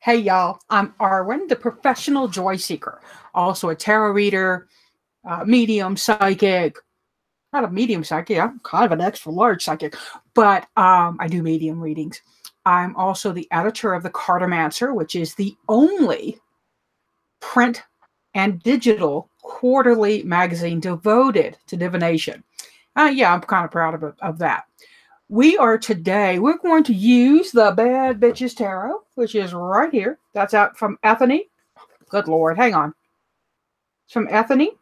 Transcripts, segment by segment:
Hey y'all, I'm Arwen, the professional joy seeker, also a tarot reader, medium psychic. Not a medium psychic, I'm kind of an extra large psychic, but I do medium readings. I'm also the editor of the Cartomancer, which is the only print and digital quarterly magazine devoted to divination. Yeah, I'm kind of proud of that. We're going to use the Bad Bitches Tarot, which is right here. That's out from Ethany. Good Lord, hang on. It's from Ethany.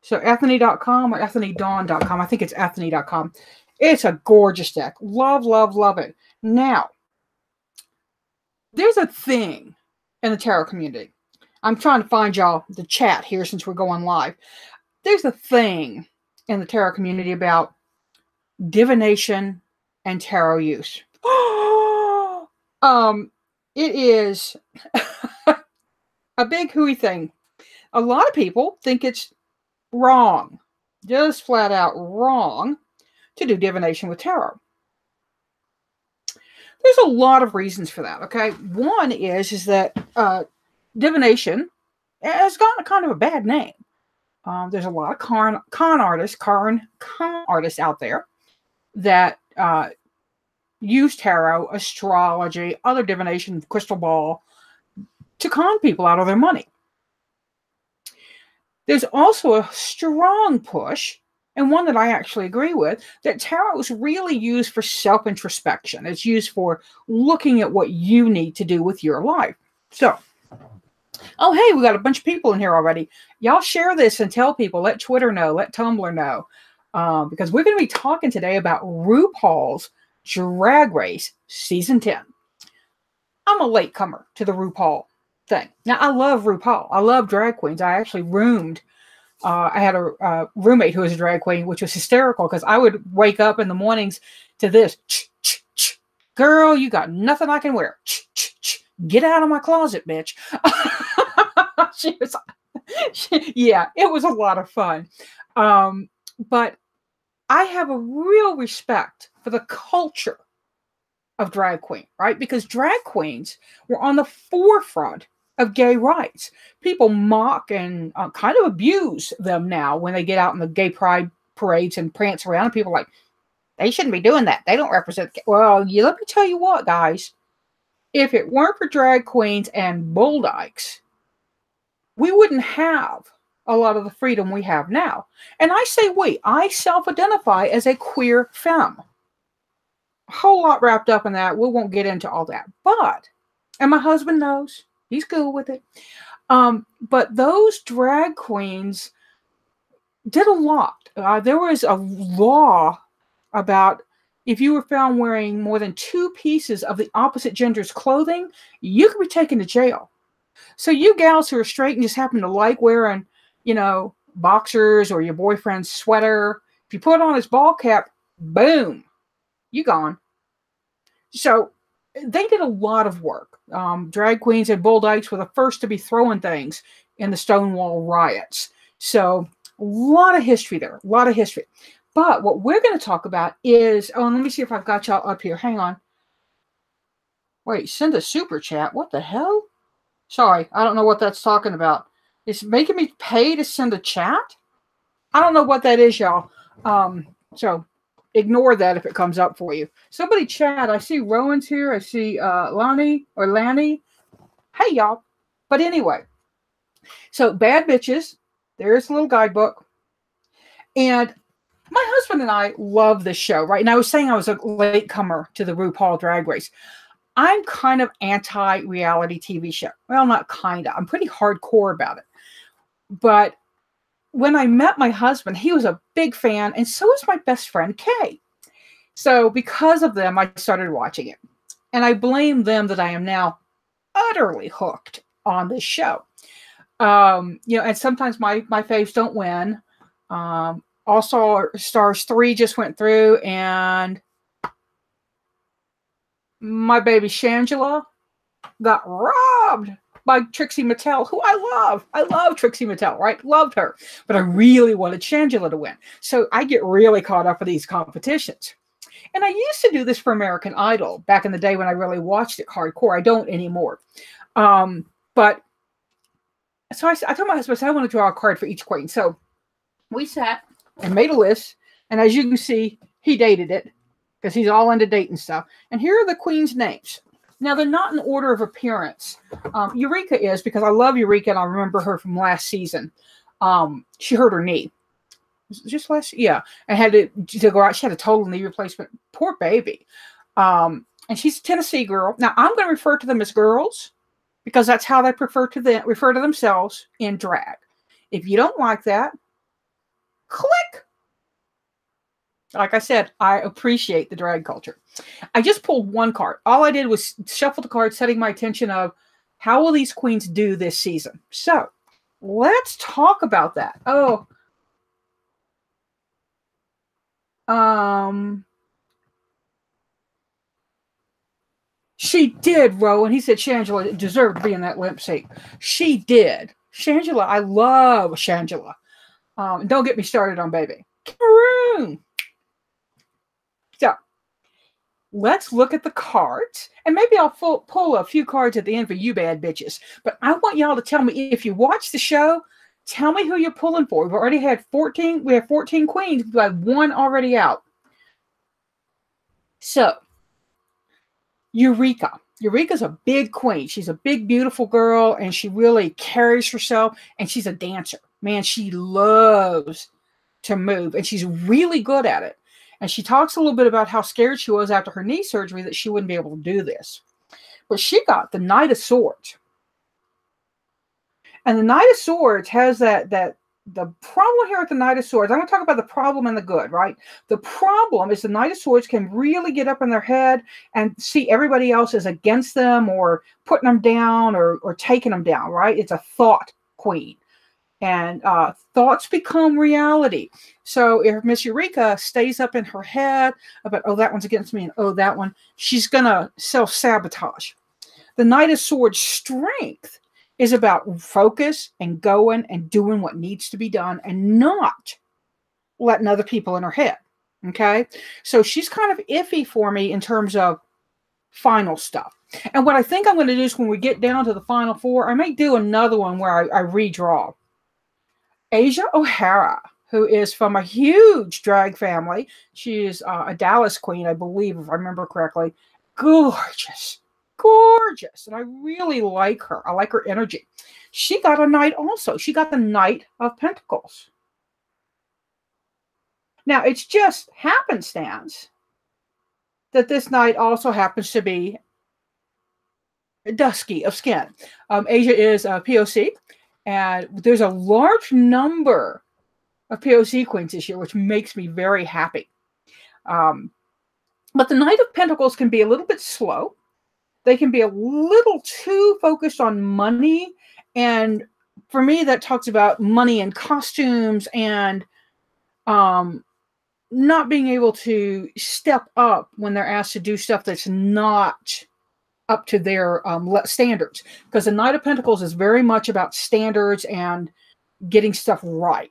So ethany.com or ethanydawn.com. I think it's ethany.com. It's a gorgeous deck. Love, love, love it. Now, there's a thing in the tarot community. I'm trying to find y'all the chat here since we're going live. There's a thing in the tarot community about divination and tarot use. It is a big hooey thing. A lot of people think it's wrong, just flat out wrong, to do divination with tarot. There's a lot of reasons for that, okay? One is that divination has gotten a kind of a bad name. There's a lot of con artists out there that use tarot, astrology, other divination, crystal ball, to con people out of their money. There's also a strong push, and one that I actually agree with, that tarot is really used for self-introspection. It's used for looking at what you need to do with your life. So, oh, hey, we got a bunch of people in here already. Y'all share this and tell people. Let Twitter know. Let Tumblr know. Because we're going to be talking today about RuPaul's Drag Race Season 10. I'm a latecomer to the RuPaul thing. Now, I love RuPaul. I love drag queens. I actually roomed. I had a roommate who was a drag queen, which was hysterical because I would wake up in the mornings to this. Girl, you got nothing I can wear. Get out of my closet, bitch. Yeah, it was a lot of fun. But I have a real respect for the culture of drag queen, right? Because drag queens were on the forefront of gay rights. People mock and kind of abuse them now when they get out in the gay pride parades and prance around. And people are like, they shouldn't be doing that. They don't represent. Well, let me tell you what, guys. If it weren't for drag queens and bull dykes, we wouldn't have a lot of the freedom we have now. And I say we. I self-identify as a queer femme. A whole lot wrapped up in that. We won't get into all that. But, and my husband knows. He's cool with it. But those drag queens did a lot. There was a law about if you were found wearing more than 2 pieces of the opposite gender's clothing, you could be taken to jail. So you gals who are straight and just happen to like wearing, boxers or your boyfriend's sweater, if you put on his ball cap, boom, you gone. So they did a lot of work. Drag queens and bull dykes were the first to be throwing things in the Stonewall riots. So a lot of history there, a lot of history. But what we're going to talk about is, let me see if I've got y'all up here. Hang on. Wait, send a super chat. What the hell? Sorry, I don't know what that's talking about. It's making me pay to send a chat? I don't know what that is, y'all. So ignore that if it comes up for you. Somebody chat. I see Rowan's here. I see Lanny. Hey, y'all. But anyway, so Bad Bitches. There's a little guidebook. And my husband and I love this show, right? And I was saying I was a latecomer to the RuPaul Drag Race. I'm kind of anti-reality TV show. Well, not kind of. I'm pretty hardcore about it. But when I met my husband, he was a big fan, and so was my best friend, Kay. So because of them, I started watching it. And I blame them that I am now utterly hooked on this show. And sometimes my faves don't win. All Stars 3 just went through, and my baby Shangela got robbed by Trixie Mattel, who I love. I love Trixie Mattel, right? Loved her. But I really wanted Shangela to win. So I get really caught up in these competitions. And I used to do this for American Idol back in the day when I really watched it hardcore. I don't anymore. But so I told my husband, I want to draw a card for each queen. So we sat and made a list. And as you can see, he dated it because he's all into dating stuff. And here are the queen's names. Now, they're not in order of appearance. Eureka is, because I love Eureka and I remember her from last season. She hurt her knee. Just last, yeah, and had to go out. She had a total knee replacement. Poor baby. And she's a Tennessee girl. Now, I'm going to refer to them as girls because that's how they refer to themselves in drag. If you don't like that, click. Like I said, I appreciate the drag culture. I just pulled one card. All I did was shuffle the cards, setting my attention of how will these queens do this season. So let's talk about that. Oh, she did, Rowan. He said Shangela deserved to be in that lip sync. She did. Shangela, I love Shangela. Don't get me started on baby. Cameroon. So let's look at the cards. And maybe I'll pull a few cards at the end for you bad bitches. But I want y'all to tell me, if you watch the show, tell me who you're pulling for. We've already had 14. We have 14 queens. We've got one already out. So Eureka. Eureka's a big queen. She's a big, beautiful girl, and she really carries herself, and she's a dancer. Man, she loves to move, and she's really good at it. And she talks a little bit about how scared she was after her knee surgery that she wouldn't be able to do this. But she got the Knight of Swords. And the Knight of Swords has the problem here with the Knight of Swords, I'm going to talk about the problem and the good, right? The problem is the Knight of Swords can really get up in their head and see everybody else as against them or putting them down or taking them down, right? It's a thought queen. And thoughts become reality. So if Miss Eureka stays up in her head about, oh, that one's against me, and oh, that one, she's going to self-sabotage. The Knight of Swords' strength is about focus and going and doing what needs to be done and not letting other people in her head. Okay. So she's kind of iffy for me in terms of final stuff. And what I think I'm going to do is when we get down to the final four, I may do another one where I redraw. Asia O'Hara, who is from a huge drag family. She is a Dallas queen, I believe, if I remember correctly. Gorgeous. Gorgeous. And I really like her. I like her energy. She got a knight also. She got the Knight of Pentacles. Now, it's just happenstance that this knight also happens to be dusky of skin. Asia is a POC, and there's a large number of POC queens this year, which makes me very happy. But the Knight of Pentacles can be a little bit slow. They can be a little too focused on money. And for me, that talks about money and costumes and not being able to step up when they're asked to do stuff that's not up to their standards. Because the Knight of Pentacles is very much about standards and getting stuff right.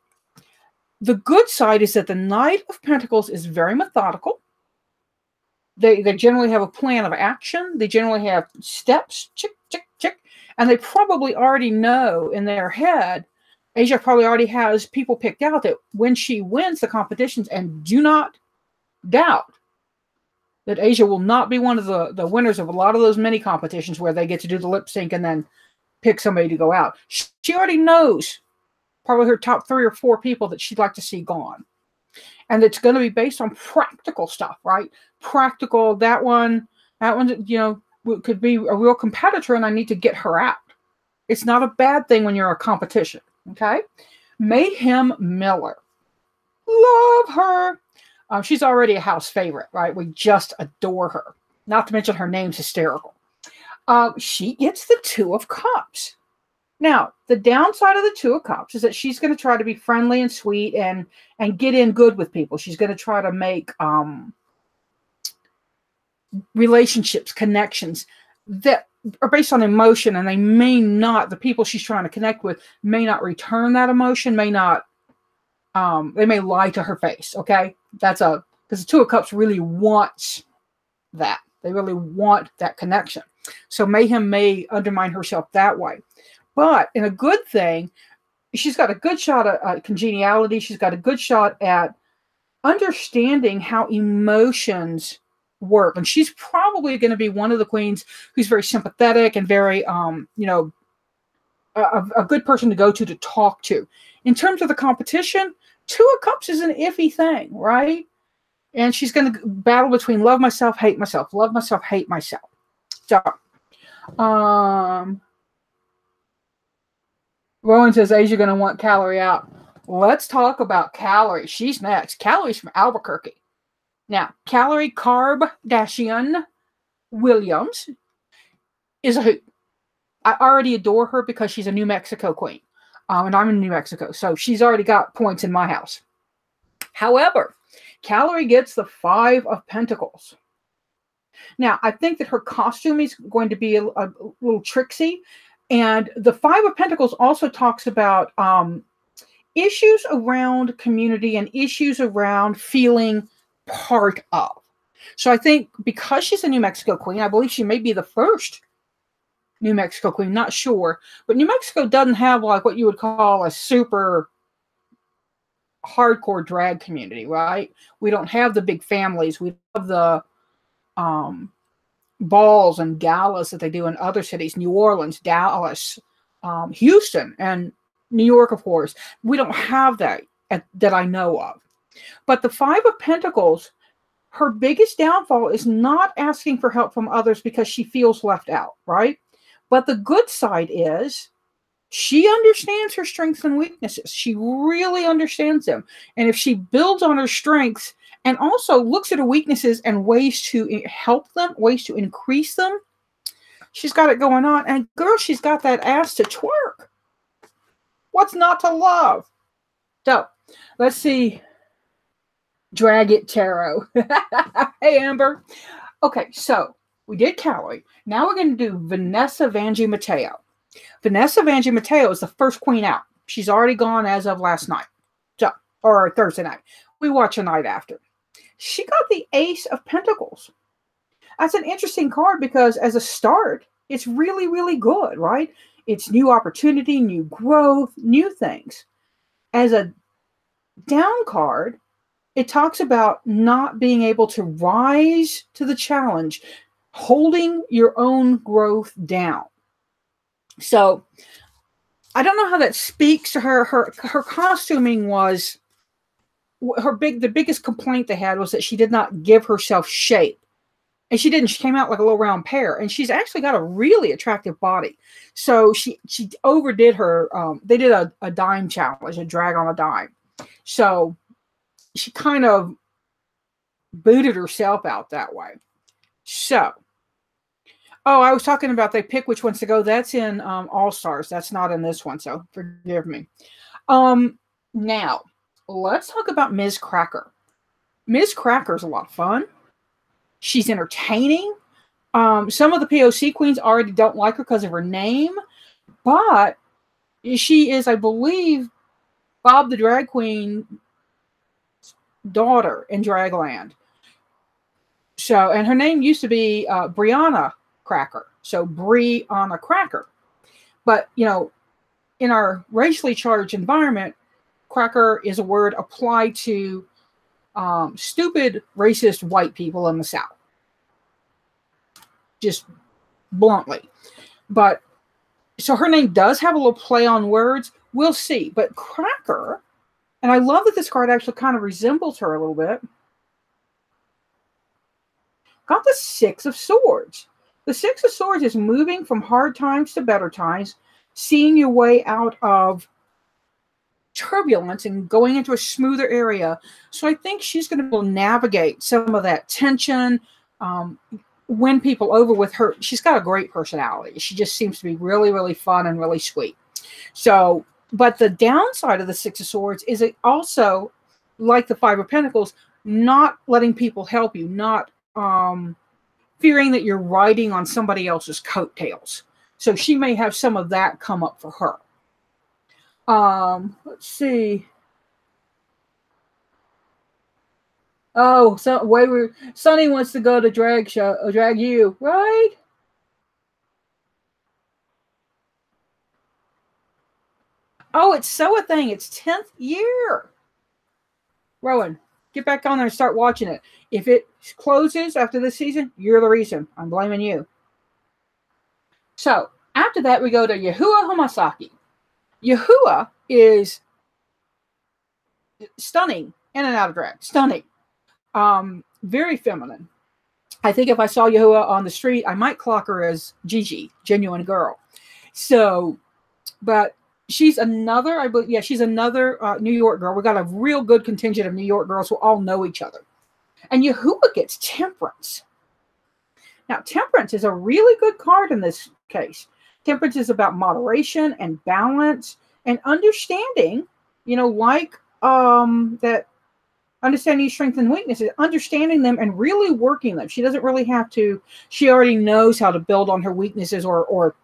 The good side is that the Knight of Pentacles is very methodical. They generally have a plan of action. They generally have steps, chick, chick, chick. And they probably already know in their head, Asia probably already has people picked out that when she wins the competitions, and do not doubt that Asia will not be one of the winners of a lot of those mini competitions where they get to do the lip sync and then pick somebody to go out. She already knows probably her top 3 or 4 people that she'd like to see gone. And it's going to be based on practical stuff, right? Practical, that one, you know, could be a real competitor and I need to get her out. It's not a bad thing when you're a competition, okay? Mayhem Miller. Love her. She's already a house favorite, right? We just adore her. Not to mention her name's hysterical. She gets the 2 of Cups. Now, the downside of the 2 of Cups is that she's going to try to be friendly and sweet and get in good with people. She's going to try to make relationships, connections that are based on emotion, and they may not, the people she's trying to connect with may not return that emotion, may not, they may lie to her face, okay? That's because the Two of Cups really wants that. They really want that connection. So Mayhem may undermine herself that way. But in a good thing, she's got a good shot at congeniality. She's got a good shot at understanding how emotions work. And she's probably going to be one of the queens who's very sympathetic and very, you know, a good person to go to talk to. In terms of the competition, Two of Cups is an iffy thing, right? And she's going to battle between love myself, hate myself, love myself, hate myself. So, Rowan says, Asia going to want Calorie out. Let's talk about Calorie. She's next. Calorie's from Albuquerque. Now, Calorie Kardashian Williams is a hoot. I already adore her because she's a New Mexico queen. And I'm in New Mexico, so she's already got points in my house. However, Calorie gets the Five of Pentacles. Now, I think that her costume is going to be a little tricksy. And the Five of Pentacles also talks about issues around community and issues around feeling part of. So I think because she's a New Mexico queen, I believe she may be the first New Mexico queen, not sure. But New Mexico doesn't have like what you would call a super hardcore drag community, right? We don't have the big families. We have the balls and galas that they do in other cities, New Orleans, Dallas, Houston, and New York, of course. We don't have that that I know of. But the Five of Pentacles, her biggest downfall is not asking for help from others because she feels left out, right? But the good side is she understands her strengths and weaknesses. She really understands them. And if she builds on her strengths and also looks at her weaknesses and ways to help them, ways to increase them, she's got it going on. And girl, she's got that ass to twerk. What's not to love? So, let's see. Drag It Tarot. Hey, Amber. Okay, so we did Calorie. Now we're going to do Vanessa Vanjie Mateo. Vanessa Vanjie Mateo is the first queen out. She's already gone as of last night. So, or Thursday night. We watch a night after. She got the Ace of Pentacles. That's an interesting card because as a start, it's really, really good, right? It's new opportunity, new growth, new things. As a down card, it talks about not being able to rise to the challenge, holding your own growth down. So I don't know how that speaks to her. Her costuming was the biggest complaint they had was that she did not give herself shape. And she didn't. She came out like a little round pear. And she's actually got a really attractive body. So she overdid her. They did a dime challenge, a drag on a dime. So she kind of booted herself out that way. So, oh, I was talking about they pick which ones to go. That's in All Stars. That's not in this one. So forgive me. Now, let's talk about Ms. Cracker. Ms. Cracker's a lot of fun. She's entertaining. Some of the POC queens already don't like her because of her name, but she is, I believe, Bob the Drag Queen daughter in Dragland. So, and her name used to be Brianna Cracker. So Brianna Cracker. But, you know, in our racially charged environment, cracker is a word applied to stupid, racist white people in the South. Just bluntly. But, so her name does have a little play on words. We'll see. But Cracker, and I love that this card actually kind of resembles her a little bit, got the Six of Swords. The Six of Swords is moving from hard times to better times, seeing your way out of turbulence and going into a smoother area. So I think she's going to be able to navigate some of that tension, win people over with her. She's got a great personality. She just seems to be really, really fun and really sweet. So, but the downside of the Six of Swords is it also, like the Five of Pentacles, not letting people help you, not fearing that you're riding on somebody else's coattails. So she may have some of that come up for her. Let's see. Oh, so Sonny wants to go to drag show, drag you, right? Oh, it's so a thing. It's 10th year. Rowan, get back on there and start watching it. If it closes after this season, you're the reason. I'm blaming you. So after that, we go to Yahuwah Hamasaki. Yahuwah is stunning in and out of drag. Stunning. Very feminine. I think if I saw Yahuwah on the street, I might clock her as Gigi, genuine girl. So, but she's another, I believe, yeah, she's another New York girl. We got a real good contingent of New York girls who all know each other. And Yahuwah gets Temperance. Now, Temperance is a really good card in this case. Temperance is about moderation and balance and understanding, like that understanding strengths and weaknesses, understanding them and really working them. She doesn't really have to, she already knows how to build on her weaknesses or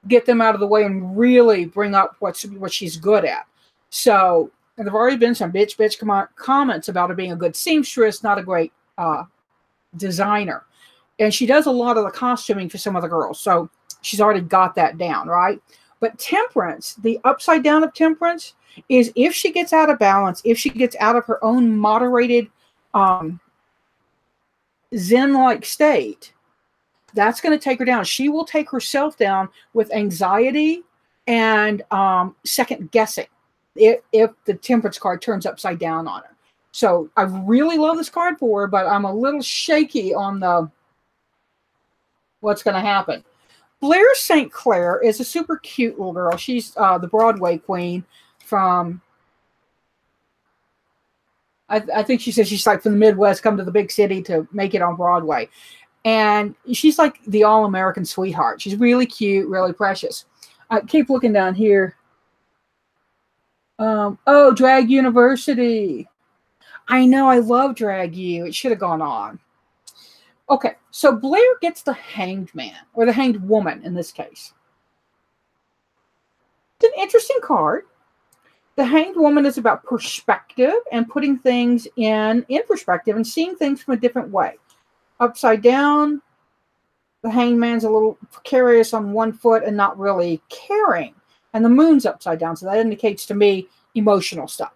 get them out of the way and really bring up what she's good at. So, and there have already been some bitch comments about her being a good seamstress, not a great designer. And she does a lot of the costuming for some of the girls. So she's already got that down, right? But Temperance, the upside down of Temperance, is if she gets out of balance, if she gets out of her own moderated Zen-like state, that's going to take her down. She will take herself down with anxiety and second guessing if the Temperance card turns upside down on her. So I really love this card for her, but I'm a little shaky on the what's going to happen. Blair St. Clair is a super cute little girl. She's the Broadway queen from, I think she says she's like from the Midwest, come to the big city to make it on Broadway. And she's like the all-American sweetheart. She's really cute, really precious. I keep looking down here. Oh, Drag University. I know, I love Drag U. It should have gone on. Okay, so Blair gets the Hanged Man, or the Hanged Woman in this case. It's an interesting card. The Hanged Woman is about perspective and putting things in perspective and seeing things from a different way. Upside down, the Hanged Man's a little precarious on one foot and not really caring. And the moon's upside down, so that indicates to me emotional stuff.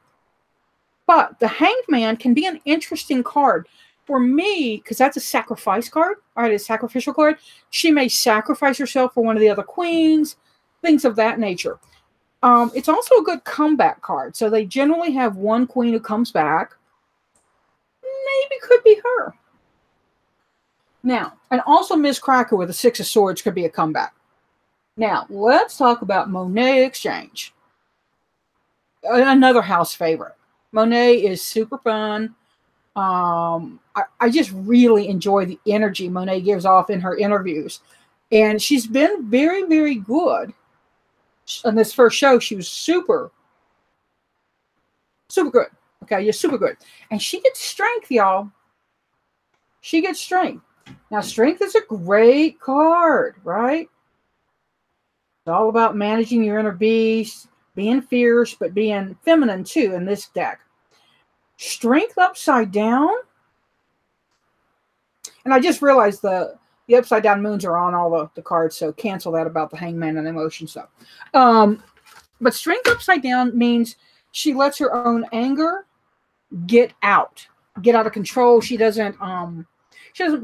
But the Hanged Man can be an interesting card. For me, because that's a sacrifice card, all right, a sacrificial card, she may sacrifice herself for one of the other queens, things of that nature. It's also a good comeback card. So they generally have one queen who comes back. Maybe could be her. Now, and also Ms. Cracker with a Six of Swords could be a comeback. Now, let's talk about Monet Exchange. Another house favorite. Monet is super fun. I just really enjoy the energy Monet gives off in her interviews. And she's been very, very good. On this first show, she was super good. Okay, you're super good. And she gets strength, y'all. She gets strength. Now, strength is a great card, right? It's all about managing your inner beast, being fierce, but being feminine, too, in this deck. Strength upside down. And I just realized the upside down moons are on all the cards, so cancel that about the Hangman and emotion stuff. But strength upside down means she lets her own anger get out of control. She doesn't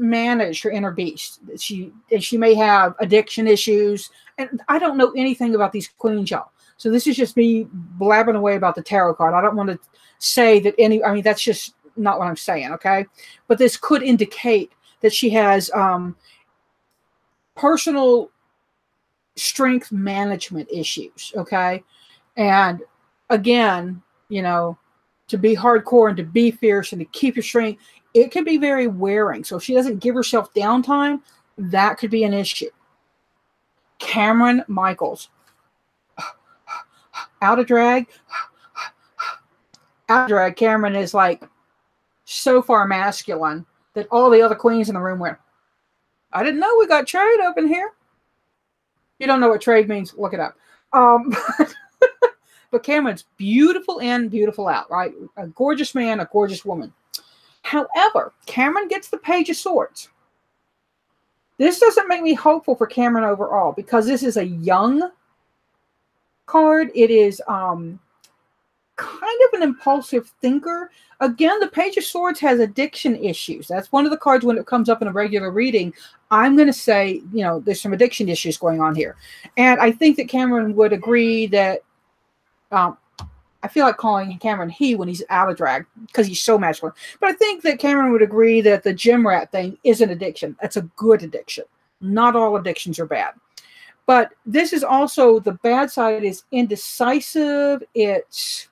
manage her inner beast. She may have addiction issues, and I don't know anything about these queens, y'all. So this is just me blabbing away about the tarot card. I don't want to say that that's just not what I'm saying, okay? But this could indicate that she has personal strength management issues, okay? And again, to be hardcore and to be fierce and to keep your strength, it can be very wearing. So if she doesn't give herself downtime, that could be an issue. Cameron Michaels. Out of drag, Cameron is like so far masculine that all the other queens in the room went, I didn't know we got trade up in here. You don't know what trade means, look it up. But Cameron's beautiful in, beautiful out, right? A gorgeous man, a gorgeous woman. However, Cameron gets the Page of Swords. This doesn't make me hopeful for Cameron overall because this is a young card. It is kind of an impulsive thinker. Again, the Page of Swords has addiction issues. That's one of the cards when it comes up in a regular reading. I'm going to say, there's some addiction issues going on here. And I think that Cameron would agree that, I feel like calling Cameron he when he's out of drag because he's so masculine. But I think that Cameron would agree that the gym rat thing is an addiction. That's a good addiction. Not all addictions are bad. But this is also, the bad side is indecisive. It's,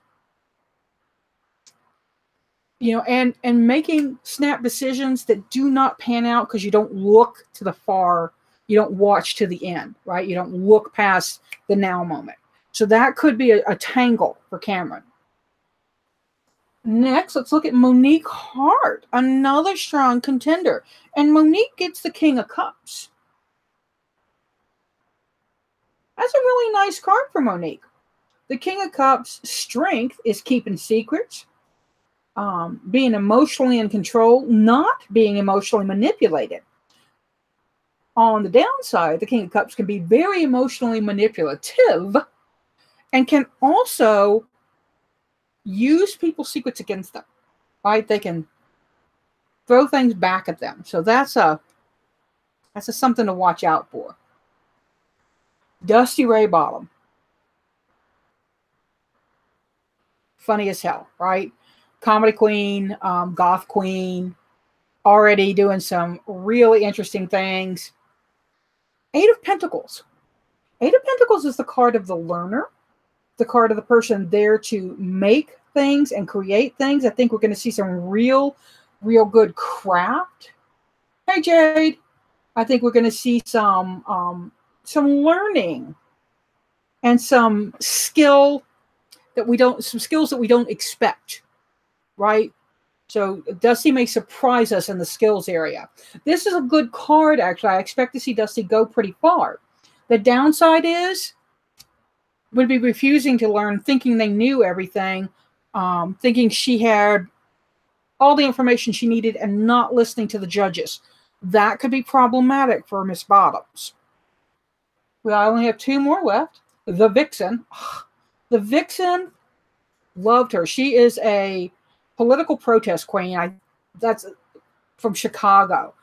and making snap decisions that do not pan out because you don't look to the far, you don't watch to the end, right? You don't look past the now moment. So that could be a tangle for Cameron. Next, let's look at Monique Hart, another strong contender. And Monique gets the King of Cups. That's a really nice card for Monique. The King of Cups' strength is keeping secrets, being emotionally in control, not being emotionally manipulated. On the downside, the King of Cups can be very emotionally manipulative and can also use people's secrets against them, right? They can throw things back at them. So that's something to watch out for. Dusty Ray Bottom. Funny as hell, right? Comedy queen, goth queen, already doing some really interesting things. Eight of Pentacles. Eight of Pentacles is the card of the learner, the card of the person there to make things and create things. I think we're going to see some real good craft. Hey, Jade. I think we're going to see some learning and some skills that we don't expect, right? So Dusty may surprise us in the skills area. This is a good card, actually. I expect to see Dusty go pretty far. The downside is would be refusing to learn, thinking they knew everything, thinking she had all the information she needed and not listening to the judges. That could be problematic for Miss Bottoms. Well, I only have two more left. The Vixen. The Vixen, loved her. She is a political protest queen. That's from Chicago.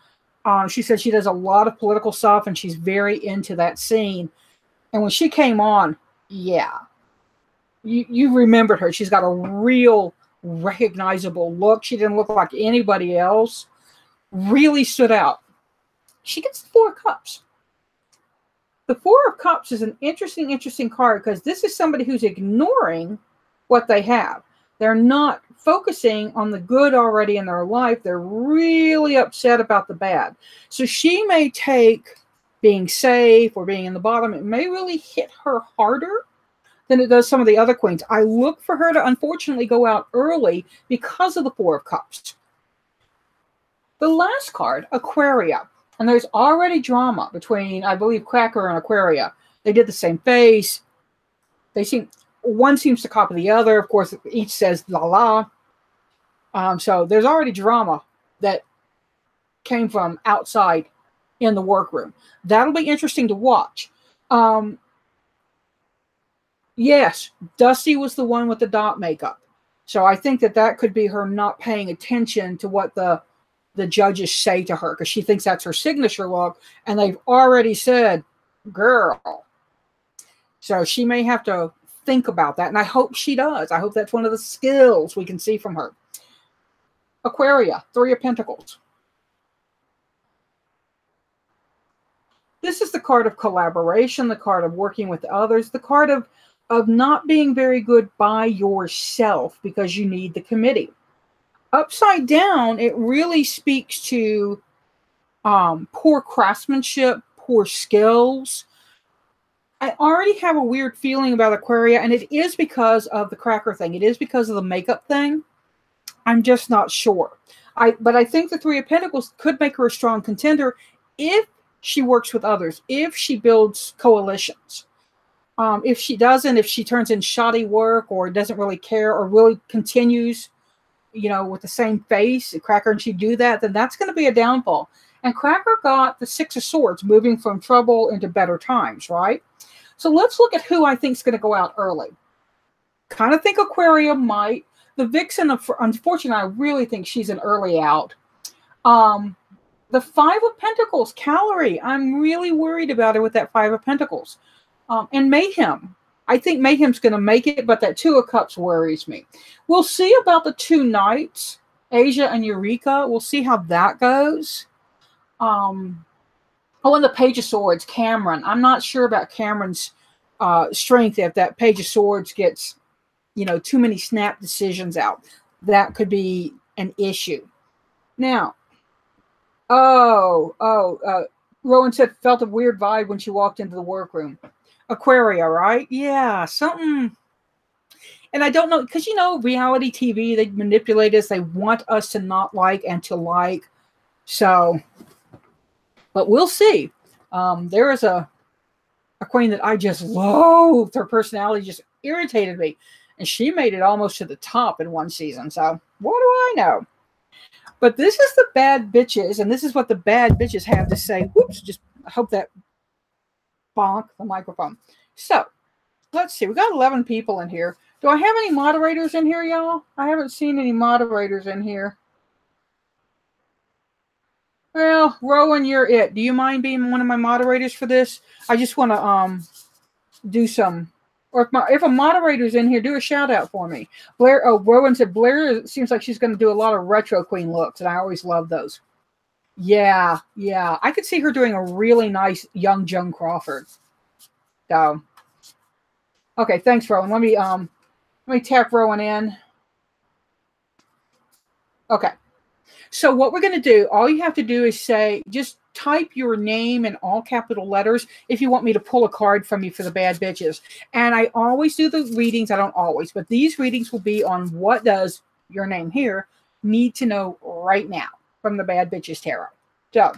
She said she does a lot of political stuff and she's very into that scene. And when she came on, yeah, you remembered her. She's got a real recognizable look. She didn't look like anybody else. Really stood out. She gets the Four of Cups. The Four of Cups is an interesting card because this is somebody who's ignoring what they have. They're not focusing on the good already in their life. They're really upset about the bad. So she may take being safe or being in the bottom. It may really hit her harder than it does some of the other queens. I look for her to unfortunately go out early because of the Four of Cups. The last card, Aquaria. And there's already drama between, I believe, Cracker and Aquaria. They did the same face. One seems to copy the other. Of course, each says la la. So there's already drama that came from outside in the workroom. That'll be interesting to watch. Yes, Dusty was the one with the dot makeup. So I think that could be her not paying attention to what the judges say to her because she thinks that's her signature look. And they've already said, girl. So she may have to think about that. And I hope she does. I hope that's one of the skills we can see from her. Aquaria, Three of Pentacles. This is the card of collaboration, the card of working with others, the card of not being very good by yourself because you need the committee. Upside down, it really speaks to poor craftsmanship, poor skills. I already have a weird feeling about Aquaria, and it is because of the Cracker thing. It is because of the makeup thing. I'm just not sure. But I think the Three of Pentacles could make her a strong contender if she works with others, if she builds coalitions. If she doesn't, if she turns in shoddy work or doesn't really care or really continues, with the same face, Cracker and she do that, then that's going to be a downfall. And Cracker got the Six of Swords, moving from trouble into better times, right? So let's look at who I think is going to go out early. Kind of think Aquarium might. The Vixen, unfortunately, I really think she's an early out. The Five of Pentacles, Calorie. I'm really worried about her with that Five of Pentacles. And Mayhem. I think Mayhem's going to make it, but that Two of Cups worries me. We'll see about the two Knights, Asia and Eureka. We'll see how that goes. And the Page of Swords, Cameron. I'm not sure about Cameron's strength if that Page of Swords gets, too many snap decisions out. That could be an issue. Now, Rowan said felt a weird vibe when she walked into the workroom. Aquaria, right? Yeah, something. And I don't know, because, reality TV, they manipulate us. They want us to not like and to like. So, but we'll see. There is a queen that I just loathed. Her personality just irritated me. And she made it almost to the top in one season. So, what do I know? But this is the bad bitches, and this is what the bad bitches have to say. Whoops, just I hope that bonk the microphone. So, let's see. We got 11 people in here. Do I have any moderators in here, y'all? I haven't seen any moderators in here. Well, Rowan, you're it. Do you mind being one of my moderators for this? I just want to do some. Or if a moderator's in here, do a shout out for me. Blair. Oh, Rowan said Blair seems like she's going to do a lot of retro queen looks, and I always love those. Yeah. I could see her doing a really nice young Joan Crawford. So, okay, thanks, Rowan. Let me tap Rowan in. Okay. So what we're going to do, all you have to do is just type your name in all capital letters if you want me to pull a card from you for the bad bitches. And I always do the readings. I don't always, but these readings will be on what does your name here need to know right now from the bad bitches tarot. So,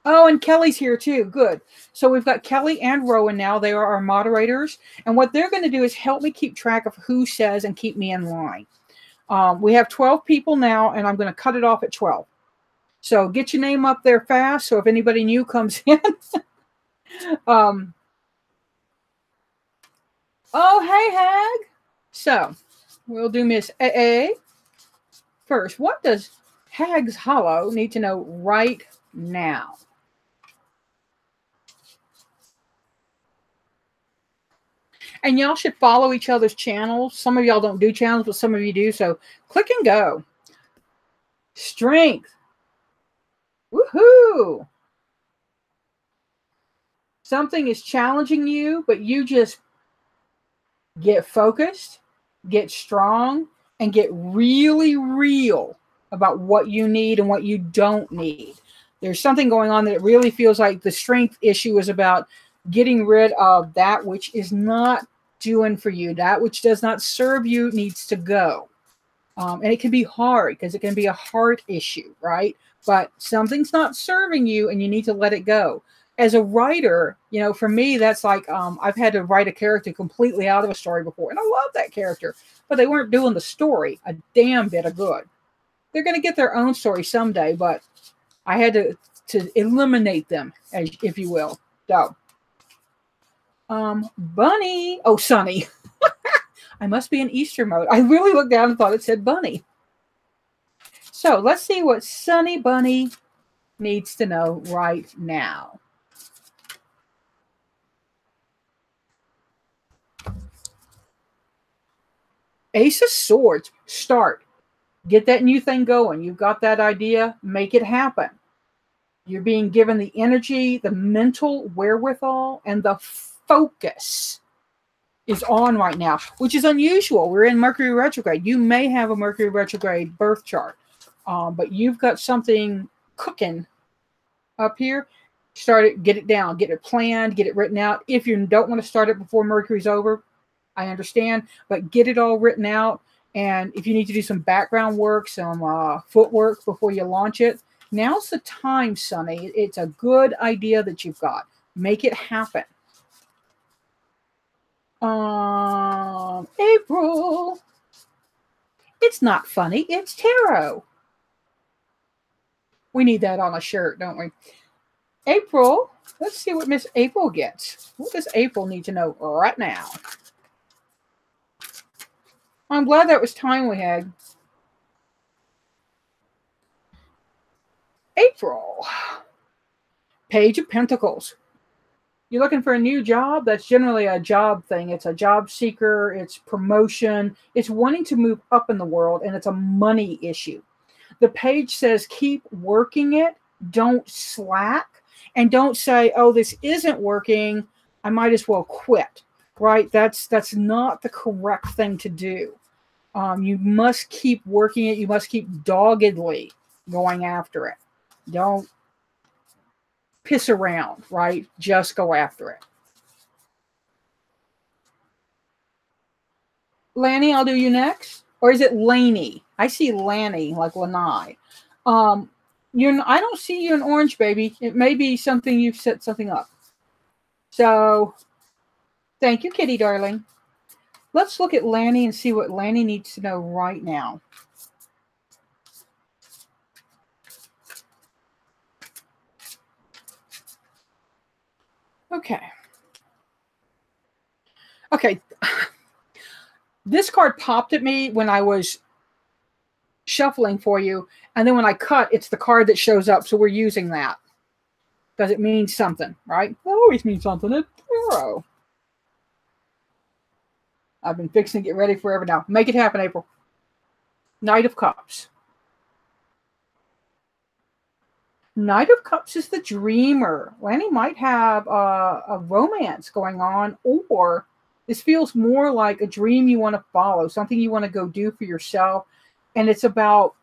and Kelly's here too. Good. So we've got Kelly and Rowan now. They are our moderators. And what they're going to do is help me keep track of who says and keep me in line. We have 12 people now, and I'm going to cut it off at 12. So get your name up there fast. So if anybody new comes in. Oh, hey, Hag. So we'll do Miss AA first. What does Hag's Hollow need to know right now? And y'all should follow each other's channels. Some of y'all don't do channels, but some of you do. So click and go. Strength. Woohoo! Something is challenging you, but you just get focused, get strong, and get really real about what you need and what you don't need. There's something going on that it really feels like the strength issue is about getting rid of that which is not doing for you. That which does not serve you needs to go. And it can be hard because it can be a heart issue, right? But something's not serving you and you need to let it go. As a writer, for me, that's like I've had to write a character completely out of a story before. And I love that character, but they weren't doing the story a damn bit of good. They're going to get their own story someday, but I had to eliminate them, if you will. So, Bunny. Oh, Sunny. I must be in Easter mode. I really looked down and thought it said Bunny. So let's see what Sunny Bunny needs to know right now. Ace of Swords. Start. Get that new thing going. You've got that idea. Make it happen. You're being given the energy, the mental wherewithal, and the focus is on right now, which is unusual. We're in Mercury retrograde. You may have a Mercury retrograde birth chart, but you've got something cooking up here. Start it, get it down, get it planned, get it written out. If you don't want to start it before Mercury's over, I understand, but get it all written out. And if you need to do some background work, some footwork before you launch it, now's the time, Sonny. It's a good idea that you've got. Make it happen. April. It's not funny. It's tarot. We need that on a shirt, don't we? April. Let's see what Miss April gets. What does April need to know right now? I'm glad that was time we had. April. Page of Pentacles. You're looking for a new job? That's generally a job thing. It's a job seeker. It's promotion. It's wanting to move up in the world, and it's a money issue. The page says keep working it. Don't slack. And don't say, oh, this isn't working. I might as well quit. Right? That's not the correct thing to do. You must keep working it. You must keep doggedly going after it. Don't piss around, right? Just go after it. Lanny, I'll do you next. Or is it Laney? I see Lanny, like Lanai. I don't see you in orange, baby. It may be something you've set something up. So, thank you, kitty darling. Let's look at Lanny and see what Lanny needs to know right now. Okay. Okay. This card popped at me when I was shuffling for you. And then when I cut, it's the card that shows up. So we're using that. Because it means something, right? It always means something. It's tarot. I've been fixing to get ready forever now. Make it happen, April. Knight of Cups. Knight of Cups is the dreamer. Lanny might have a romance going on, or this feels more like a dream you want to follow, something you want to go do for yourself. And it's about,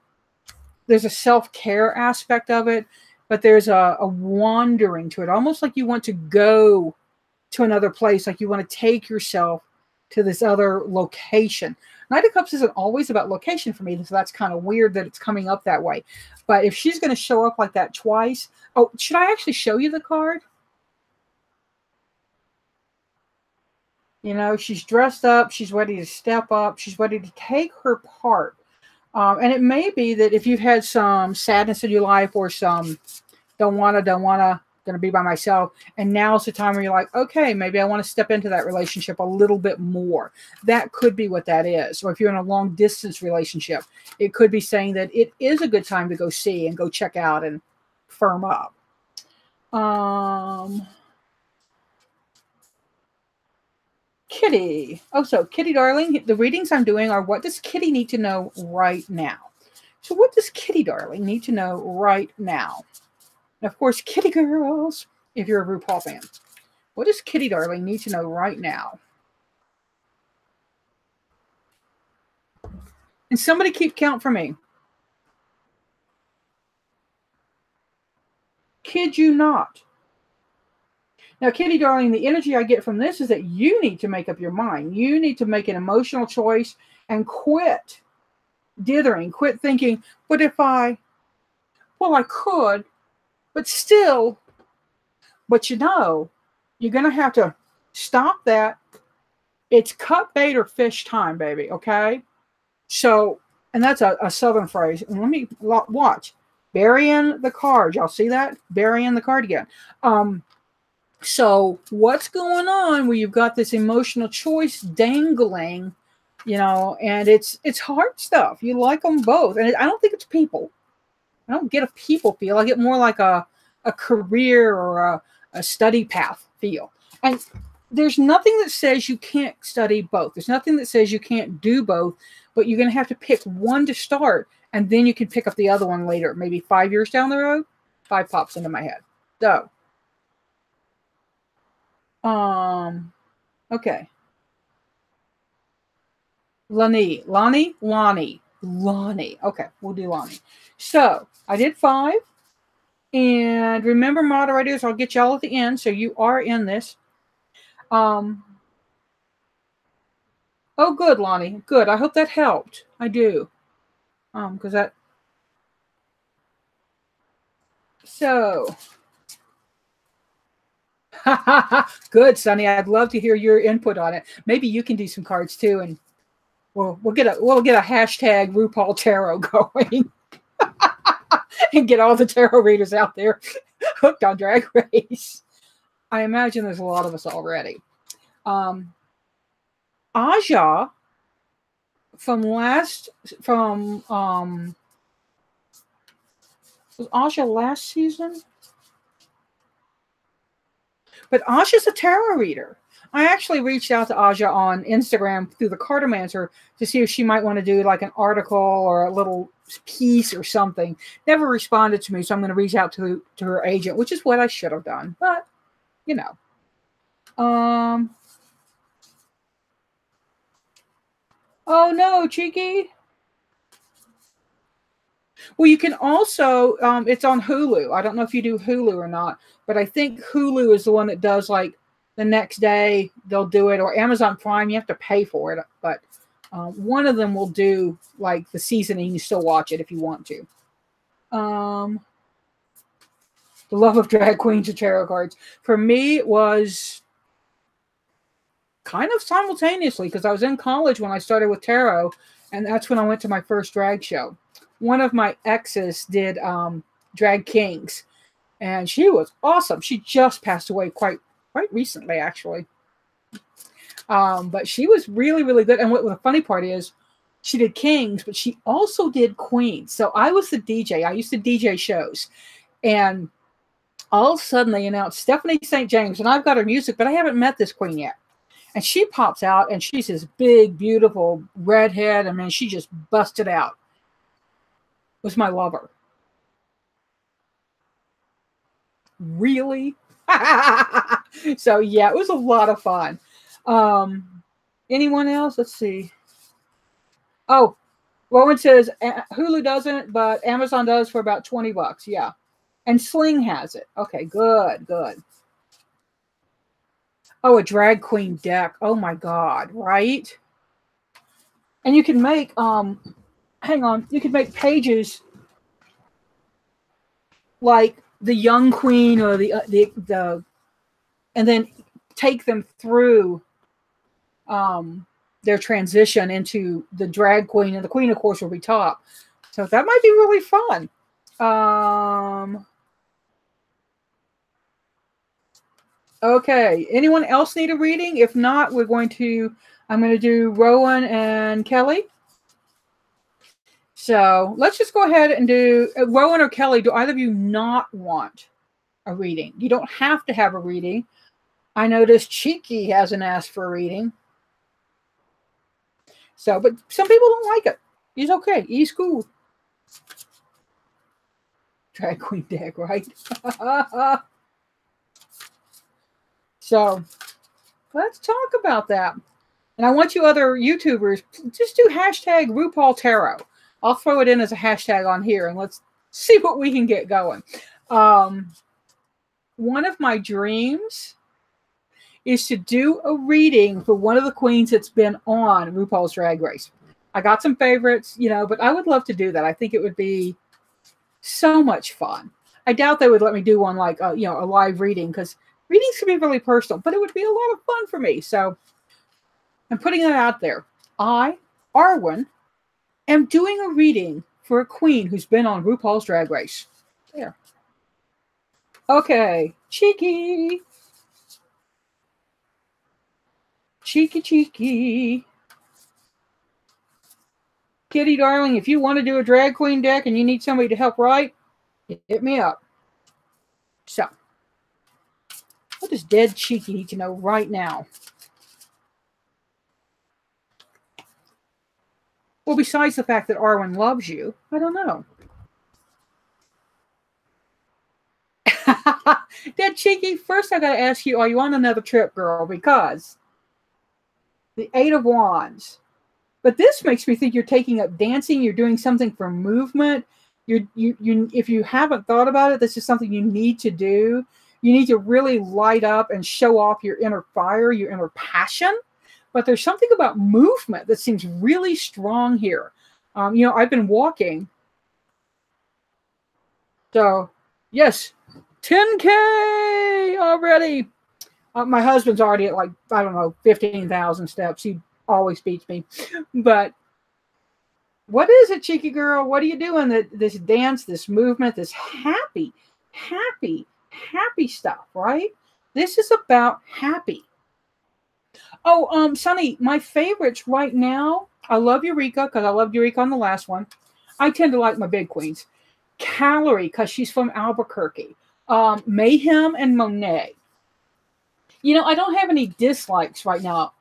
there's a self-care aspect of it, but there's a wandering to it, almost like you want to go to another place, like you want to take yourself to this other location. Knight of Cups isn't always about location for me, so that's kind of weird that it's coming up that way. But if she's going to show up like that twice, oh, should I actually show you the card? You know, she's dressed up, she's ready to step up, she's ready to take her part. And it may be that if you've had some sadness in your life or some don't wanna, gonna be by myself, and now's the time where you're like, okay, maybe I want to step into that relationship a little bit more. That could be what that is. Or if you're in a long distance relationship, it could be saying that it is a good time to go see and go check out and firm up. Kitty. Oh, so Kitty darling, the readings I'm doing are what does Kitty need to know right now? So what does Kitty darling need to know right now? And of course, Kitty girls, if you're a RuPaul fan, what does Kitty darling need to know right now? And somebody keep count for me. Kid you not. Now, Kitty darling, the energy I get from this is that you need to make up your mind. You need to make an emotional choice and quit dithering, quit thinking, but if I could, but still, but you know, you're going to have to stop that. It's cut bait or fish time, baby, okay? So, and that's a Southern phrase. And let me watch. Burying the card. Y'all see that? Burying the card again. So what's going on where you've got this emotional choice dangling, you know, and it's hard stuff. You like them both. And I don't think it's people. I don't get a people feel. I get more like a career or a study path feel. And there's nothing that says you can't study both. There's nothing that says you can't do both, but you're going to have to pick one to start, and then you can pick up the other one later, maybe 5 years down the road. 5 pops into my head. So, okay. Lonnie. Okay, we'll do Lonnie. So, I did 5. And remember, moderators, I'll get y'all at the end, so you are in this. Oh, good, Lonnie. Good. I hope that helped. I do. Because that... So... Good, Sonny. I'd love to hear your input on it. Maybe you can do some cards too, and we'll get a hashtag RuPaul Tarot going and get all the tarot readers out there hooked on Drag Race. I imagine there's a lot of us already. Aja was Aja last season? But Aja's a tarot reader. I actually reached out to Aja on Instagram through the Cartomancer to see if she might want to do like an article or a little piece or something. Never responded to me, so I'm going to reach out to her agent, which is what I should have done. But, you know. Oh no, Cheeky. Well, you can also, it's on Hulu. I don't know if you do Hulu or not, but I think Hulu is the one that does like the next day they'll do it, or Amazon Prime, you have to pay for it. But one of them will do like the season and you can still watch it if you want to. The love of drag queens and tarot cards. For me, it was kind of simultaneously because I was in college when I started with tarot, and that's when I went to my first drag show. One of my exes did Drag Kings, and she was awesome. She just passed away quite recently, actually. But she was really, really good. And what the funny part is, she did Kings, but she also did Queens. So I was the DJ. I used to DJ shows. And all of a sudden they announced Stephanie St. James, and I've got her music, but I haven't met this queen yet. And she pops out, and she's this big, beautiful redhead. I mean, she just busted out. Was my lover. Really? So yeah, it was a lot of fun. Anyone else? Let's see. Oh, Rowan says Hulu doesn't, but Amazon does for about $20. Yeah. And Sling has it. Okay, good. Oh, a drag queen deck. Oh my God, right? And you can make hang on, you can make pages like the young queen or the and then take them through their transition into the drag queen, and the queen of course will be top. So that might be really fun. Okay, anyone else need a reading? If not, I'm going to do Rowan and Kelly. So let's just go ahead and do Rowan or Kelly. Do either of you not want a reading? You don't have to have a reading. I noticed Cheeky hasn't asked for a reading. So, but some people don't like it. He's okay. He's cool. Drag queen deck, right? So let's talk about that. And I want you other YouTubers, just do hashtag RuPaul Tarot. I'll throw it in as a hashtag on here, and let's see what we can get going. One of my dreams is to do a reading for one of the queens that's been on RuPaul's Drag Race. I got some favorites, but I would love to do that. I think it would be so much fun. I doubt they would let me do one like, a live reading, because readings can be really personal, but it would be a lot of fun for me. So I'm putting that out there. I, Arwen, am doing a reading for a queen who's been on RuPaul's Drag Race. There. Okay. Cheeky. Cheeky. Kitty, darling, if you want to do a drag queen deck and you need somebody to help write, hit me up. So, what does dead Cheeky need to know right now? Well, besides the fact that Arwen loves you, I don't know. Dead Cheeky, first I got to ask you, are you on another trip, girl? Because the Eight of Wands. But this makes me think you're taking up dancing. You're doing something for movement. You if you haven't thought about it, this is something you need to do. You need to really light up and show off your inner fire, your inner passion. But there's something about movement that seems really strong here. I've been walking. So, yes, 10K already. My husband's already at like, I don't know, 15,000 steps. He always beats me. But what is it, cheeky girl? What are you doing? This dance, this movement, this happy, happy, happy stuff, right? This is about happy. Oh, Sonny, my favorites right now, I love Eureka because I loved Eureka on the last one. I tend to like my big queens. Calorie, because she's from Albuquerque. Mayhem and Monet. You know, I don't have any dislikes right now.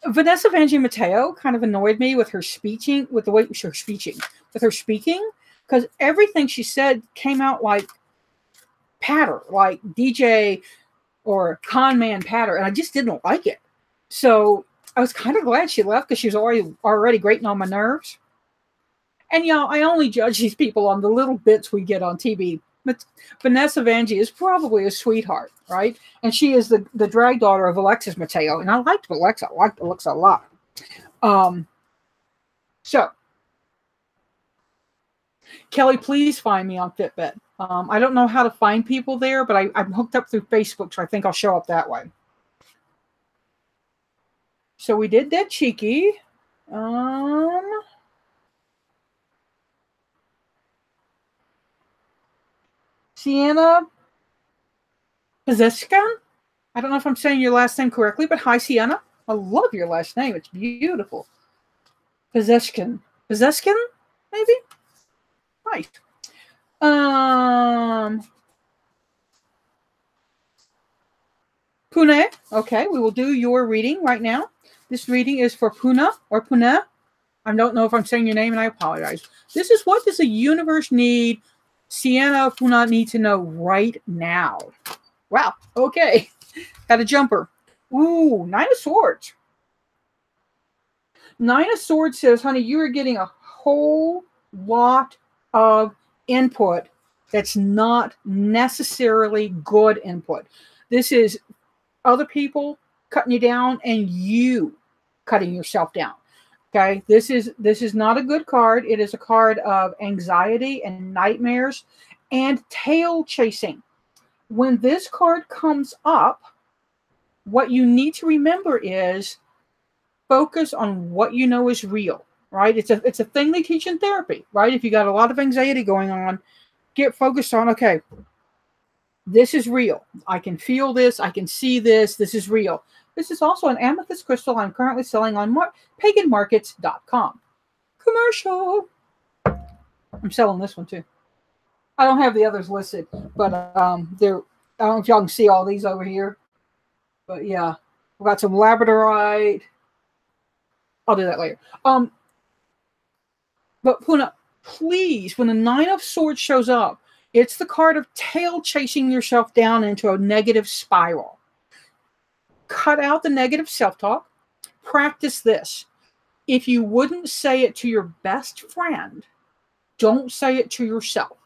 Vanessa Vanjie Mateo kind of annoyed me with her speaking, with the way her speaking, because everything she said came out like patter, like DJ or con man patter, and I just didn't like it. So I was kind of glad she left because she was already grating on my nerves. And y'all, I only judge these people on the little bits we get on TV. But Vanessa Vanjie is probably a sweetheart, right? And she is the drag daughter of Alexis Mateo. And I liked Alexa. I liked Alexa a lot. So, Kelly, please find me on Fitbit. I don't know how to find people there, but I'm hooked up through Facebook, so I think I'll show up that way. So we did that cheeky. Sienna Pazescan? I don't know if I'm saying your last name correctly, but hi, Sienna. I love your last name. It's beautiful. Pazescan. Pazescan, maybe? Nice. Pune. Okay, we will do your reading right now. This reading is for Puna or Pune. I don't know if I'm saying your name, and I apologize. This is what does the universe need Sienna Puna need to know right now. Wow. Okay. Got a jumper. Ooh, Nine of Swords. Nine of Swords says, honey, you are getting a whole lot of input that's not necessarily good input. This is other people cutting you down and you cutting yourself down. Okay, this is not a good card. It is a card of anxiety and nightmares and tail chasing. When this card comes up, what you need to remember is focus on what you know is real, right? It's a thing they teach in therapy, right? If you got a lot of anxiety going on, get focused on, okay, this is real. I can feel this. I can see this. This is real. This is also an amethyst crystal I'm currently selling on paganmarkets.com. Commercial. I'm selling this one too. I don't have the others listed, but they're, I don't know if y'all can see all these over here. But yeah, we got some labradorite. I'll do that later. But Puna, please, when the Nine of Swords shows up, it's the card of tail chasing yourself down into a negative spiral. Cut out the negative self-talk. Practice this. If you wouldn't say it to your best friend, don't say it to yourself.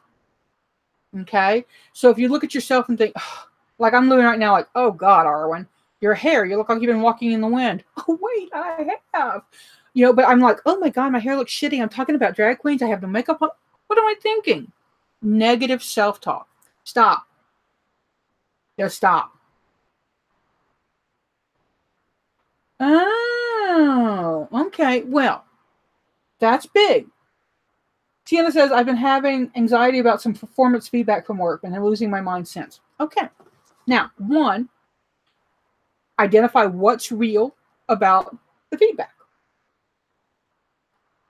Okay? So if you look at yourself and think, oh, like I'm doing right now, like, oh God, Arwen, your hair, you look like you've been walking in the wind. Oh, wait, I have. You know, but I'm like, oh my God, my hair looks shitty. I'm talking about drag queens. I have no makeup on. What am I thinking? Negative self-talk. Stop. Just stop. Oh, okay. Well, that's big. Tiana says, I've been having anxiety about some performance feedback from work and I'm losing my mind since. Okay. Now, one, identify what's real about the feedback.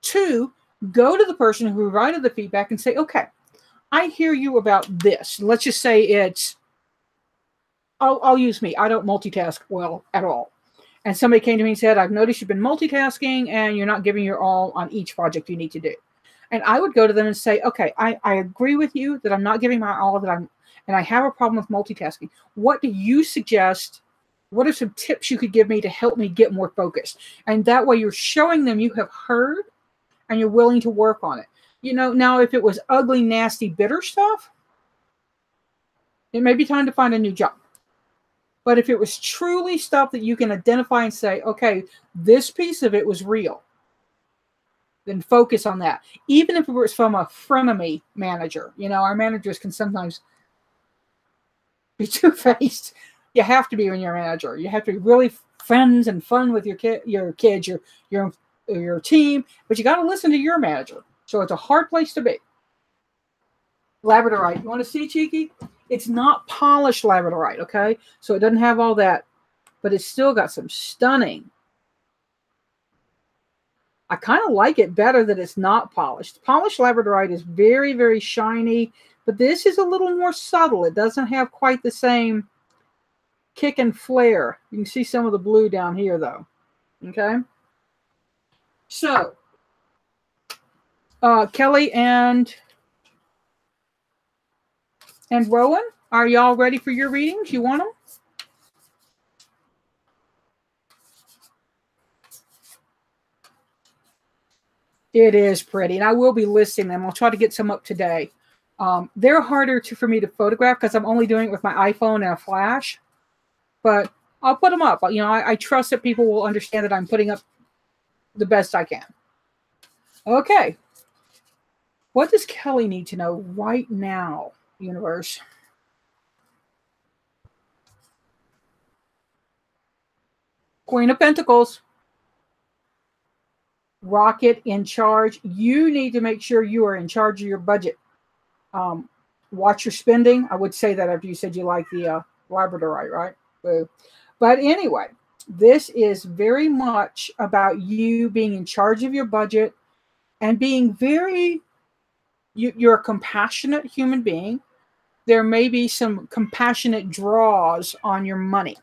Two, go to the person who provided the feedback and say, okay, I hear you about this. Let's just say it's, I'll use me. I don't multitask well at all. And somebody came to me and said, I've noticed you've been multitasking and you're not giving your all on each project you need to do. And I would go to them and say, okay, I agree with you that I'm not giving my all, and I have a problem with multitasking. What do you suggest? What are some tips you could give me to help me get more focused? And that way you're showing them you have heard and you're willing to work on it. You know, now if it was ugly, nasty, bitter stuff, it may be time to find a new job. But if it was truly stuff that you can identify and say, okay, this piece of it was real, then focus on that. Even if it was from a frenemy manager. You know, our managers can sometimes be two-faced. You have to be when you're a manager. You have to be really friends and fun with your kids, your team, but you got to listen to your manager. So it's a hard place to be. Labradorite. You want to see, Cheeky? It's not polished labradorite, okay? So it doesn't have all that, but it's still got some stunning. I kind of like it better that it's not polished. Polished labradorite is very, very shiny, but this is a little more subtle. It doesn't have quite the same kick and flare. You can see some of the blue down here, though. Okay? So, Kelly and Rowan, are y'all ready for your readings? You want them? It is pretty, and I will be listing them. I'll try to get some up today. They're harder for me to photograph because I'm only doing it with my iPhone and a flash, but I'll put them up. You know, I trust that people will understand that I'm putting up the best I can. Okay. What does Kelly need to know right now, universe? Queen of Pentacles. Rocket in charge. You need to make sure you are in charge of your budget. Watch your spending. I would say that after you said you like the labradorite, right? But anyway, this is very much about you being in charge of your budget and being very, you're a compassionate human being. There may be some compassionate draws on your money.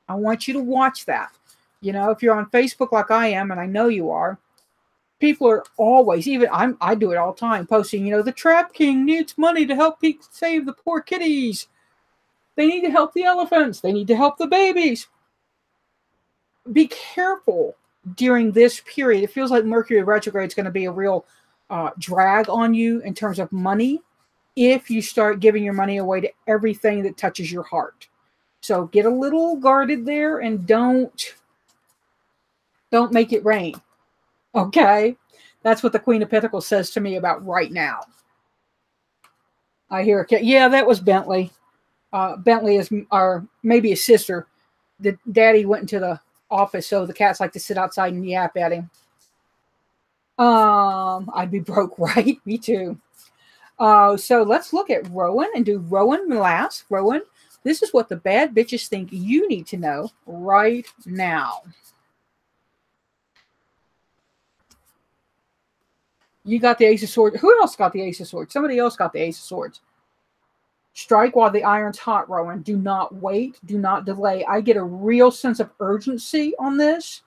I want you to watch that. You know, if you're on Facebook like I am, and I know you are, people are always, I do it all the time, posting, you know, the Trap King needs money to help people save the poor kitties. They need to help the elephants. They need to help the babies. Be careful during this period. It feels like Mercury retrograde is going to be a real drag on you in terms of money if you start giving your money away to everything that touches your heart. So get a little guarded there and don't make it rain. Okay? That's what the Queen of Pentacles says to me about right now. I hear a cat. Yeah, that was Bentley. Bentley is maybe his sister. The daddy went into the office, so the cats like to sit outside and yap at him. I'd be broke, right? Me too. So let's look at Rowan and do Rowan last. Rowan, this is what the bad bitches think you need to know right now. You got the Ace of Swords. Who else got the Ace of Swords? Somebody else got the Ace of Swords. Strike while the iron's hot, Rowan. Do not wait. Do not delay. I get a real sense of urgency on this.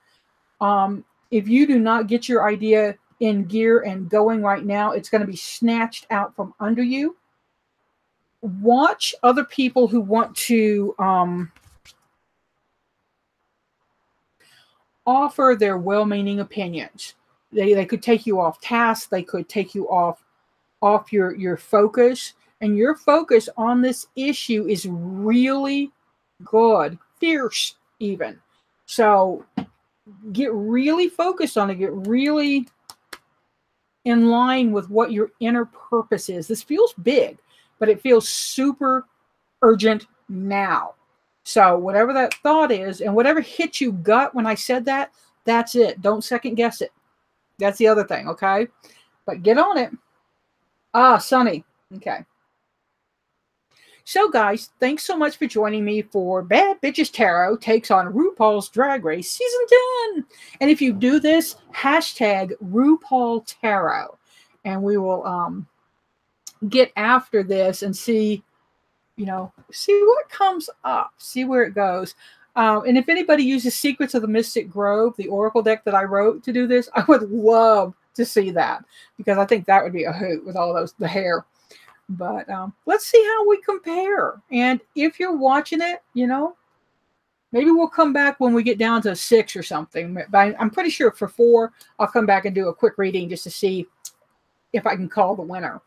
If you do not get your idea in gear and going right now, it's going to be snatched out from under you. Watch other people who want to offer their well-meaning opinions. They could take you off task. They could take you off your focus. And your focus on this issue is really good, fierce even. So get really focused on it. Get really in line with what your inner purpose is. This feels big, but it feels super urgent now. So whatever that thought is, and whatever hit you gut when I said that, that's it. Don't second guess it. That's the other thing, okay? But get on it. Sunny. Okay. So, guys, thanks so much for joining me for Bad Bitches Tarot takes on RuPaul's Drag Race Season 10. And if you do this, hashtag RuPaul Tarot. And we will get after this and see what comes up, see where it goes. And if anybody uses Secrets of the Mystic Grove, the Oracle deck that I wrote to do this, I would love to see that because I think that would be a hoot with all the hair. But let's see how we compare. And if you're watching it, maybe we'll come back when we get down to 6 or something. But I'm pretty sure for 4, I'll come back and do a quick reading just to see if I can call the winner.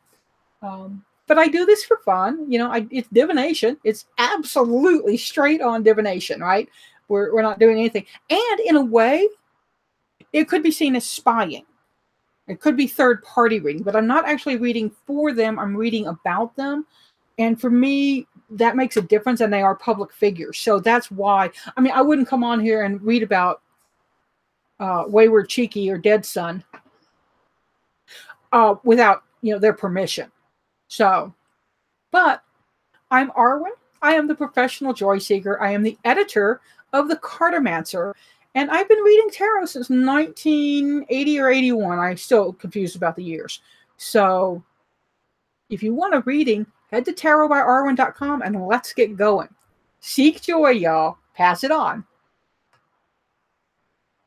But I do this for fun. It's divination. It's absolutely straight on divination, right? We're not doing anything. And in a way, it could be seen as spying. It could be third-party reading, but I'm not actually reading for them. I'm reading about them. And for me, that makes a difference, and they are public figures. So that's why, I mean, I wouldn't come on here and read about Wayward Cheeky or Dead Son without, their permission. So, but I'm Arwen. I am the professional joy seeker. I am the editor of the Cartomancer, and I've been reading tarot since 1980 or 81. I'm still confused about the years. So if you want a reading, head to tarotbyarwen.com and let's get going. Seek joy, y'all. Pass it on.